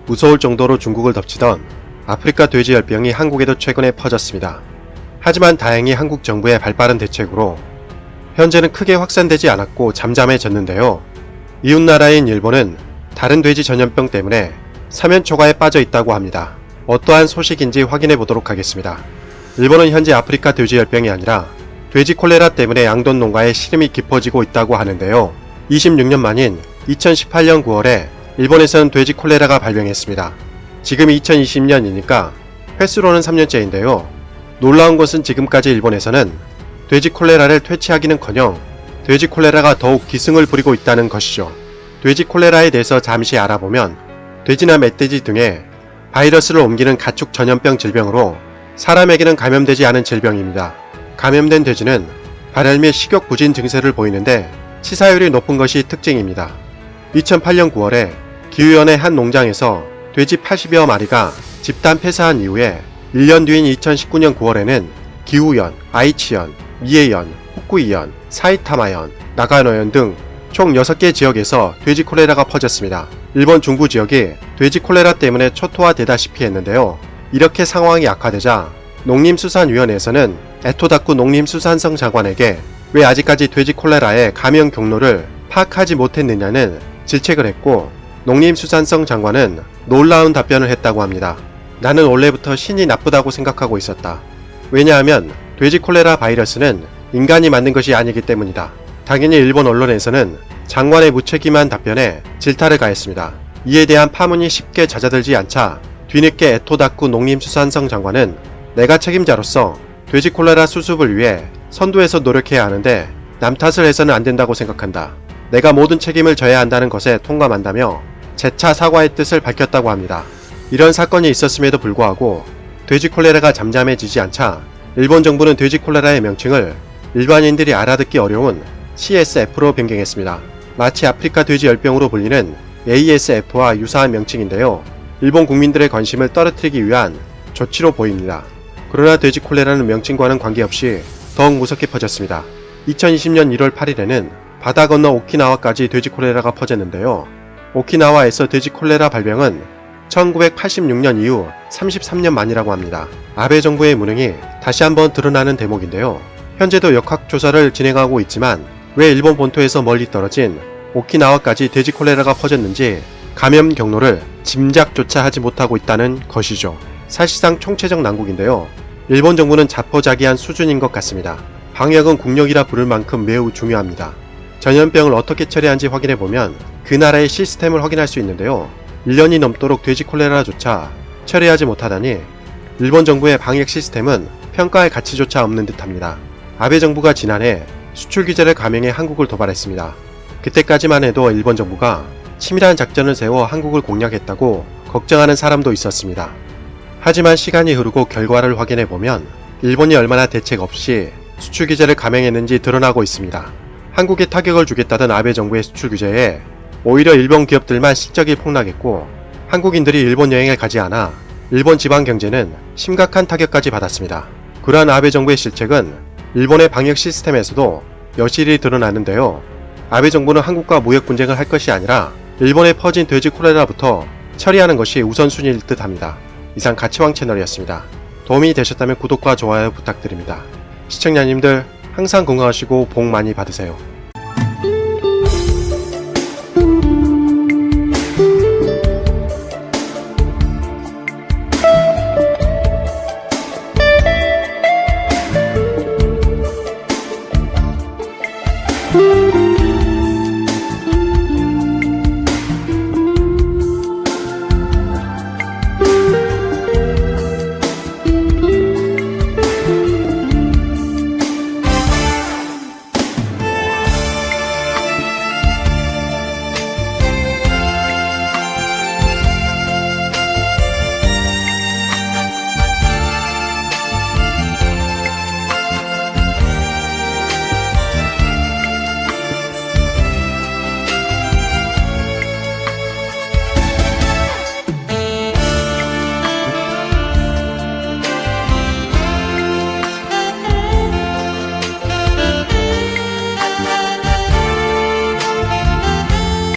무서울 정도로 중국을 덮치던 아프리카 돼지열병이 한국에도 최근에 퍼졌습니다. 하지만 다행히 한국 정부의 발빠른 대책으로 현재는 크게 확산되지 않았고 잠잠해졌는데요. 이웃나라인 일본은 다른 돼지 전염병 때문에 사면초가에 빠져 있다고 합니다. 어떠한 소식인지 확인해 보도록 하겠습니다. 일본은 현재 아프리카 돼지열병이 아니라 돼지 콜레라 때문에 양돈 농가의 시름이 깊어지고 있다고 하는데요. 26년 만인 2018년 9월에 일본에서는 돼지 콜레라가 발병했습니다. 지금 2020년이니까 횟수로는 3년째인데요. 놀라운 것은 지금까지 일본에서는 돼지 콜레라를 퇴치하기는커녕 돼지 콜레라가 더욱 기승을 부리고 있다는 것이죠. 돼지 콜레라에 대해서 잠시 알아보면 돼지나 멧돼지 등의 바이러스를 옮기는 가축 전염병 질병으로 사람에게는 감염되지 않은 질병입니다. 감염된 돼지는 발열 및 식욕 부진 증세를 보이는데 치사율이 높은 것이 특징입니다. 2008년 9월에 기후현의 한 농장에서 돼지 80여 마리가 집단 폐사한 이후에 1년 뒤인 2019년 9월에는 기후현, 아이치현, 미에현, 후쿠이현, 사이타마현, 나가노현 등 총 6개 지역에서 돼지 콜레라가 퍼졌습니다. 일본 중부 지역이 돼지 콜레라 때문에 초토화되다시피 했는데요. 이렇게 상황이 악화되자 농림수산위원회에서는 에토다쿠 농림수산성 장관에게 왜 아직까지 돼지 콜레라의 감염 경로를 파악하지 못했느냐는 질책을 했고, 농림수산성 장관은 놀라운 답변을 했다고 합니다. 나는 원래부터 신이 나쁘다고 생각하고 있었다. 왜냐하면 돼지 콜레라 바이러스는 인간이 만든 것이 아니기 때문이다. 당연히 일본 언론에서는 장관의 무책임한 답변에 질타를 가했습니다. 이에 대한 파문이 쉽게 잦아들지 않자 뒤늦게 에토다쿠 농림수산성 장관은 내가 책임자로서 돼지 콜레라 수습을 위해 선두에서 노력해야 하는데 남 탓을 해서는 안 된다고 생각한다. 내가 모든 책임을 져야 한다는 것에 통감한다며 재차 사과의 뜻을 밝혔다고 합니다. 이런 사건이 있었음에도 불구하고 돼지 콜레라가 잠잠해지지 않자 일본 정부는 돼지 콜레라의 명칭을 일반인들이 알아듣기 어려운 CSF로 변경했습니다. 마치 아프리카 돼지 열병으로 불리는 ASF와 유사한 명칭인데요. 일본 국민들의 관심을 떨어뜨리기 위한 조치로 보입니다. 그러나 돼지 콜레라는 명칭과는 관계없이 더욱 무섭게 퍼졌습니다. 2020년 1월 8일에는 바다 건너 오키나와까지 돼지 콜레라가 퍼졌는데요. 오키나와에서 돼지 콜레라 발병은 1986년 이후 33년 만이라고 합니다. 아베 정부의 무능이 다시 한번 드러나는 대목인데요. 현재도 역학조사를 진행하고 있지만 왜 일본 본토에서 멀리 떨어진 오키나와까지 돼지 콜레라가 퍼졌는지 감염 경로를 짐작조차 하지 못하고 있다는 것이죠. 사실상 총체적 난국인데요. 일본 정부는 자포자기한 수준인 것 같습니다. 방역은 국력이라 부를 만큼 매우 중요합니다. 전염병을 어떻게 처리하는지 확인해보면 그 나라의 시스템을 확인할 수 있는데요. 1년이 넘도록 돼지 콜레라조차 처리하지 못하다니 일본 정부의 방역 시스템은 평가할 가치조차 없는 듯합니다. 아베 정부가 지난해 수출 규제를 감행해 한국을 도발했습니다. 그때까지만 해도 일본 정부가 치밀한 작전을 세워 한국을 공략했다고 걱정하는 사람도 있었습니다. 하지만 시간이 흐르고 결과를 확인해보면 일본이 얼마나 대책 없이 수출 규제를 감행했는지 드러나고 있습니다. 한국에 타격을 주겠다던 아베 정부의 수출 규제에 오히려 일본 기업들만 실적이 폭락했고 한국인들이 일본 여행을 가지 않아 일본 지방 경제는 심각한 타격까지 받았습니다. 그러한 아베 정부의 실책은 일본의 방역 시스템에서도 여실히 드러나는데요. 아베 정부는 한국과 무역 분쟁을 할 것이 아니라 일본에 퍼진 돼지 콜레라부터 처리하는 것이 우선순위일 듯 합니다. 이상 가치왕 채널이었습니다. 도움이 되셨다면 구독과 좋아요 부탁드립니다. 시청자님들 항상 건강하시고 복 많이 받으세요.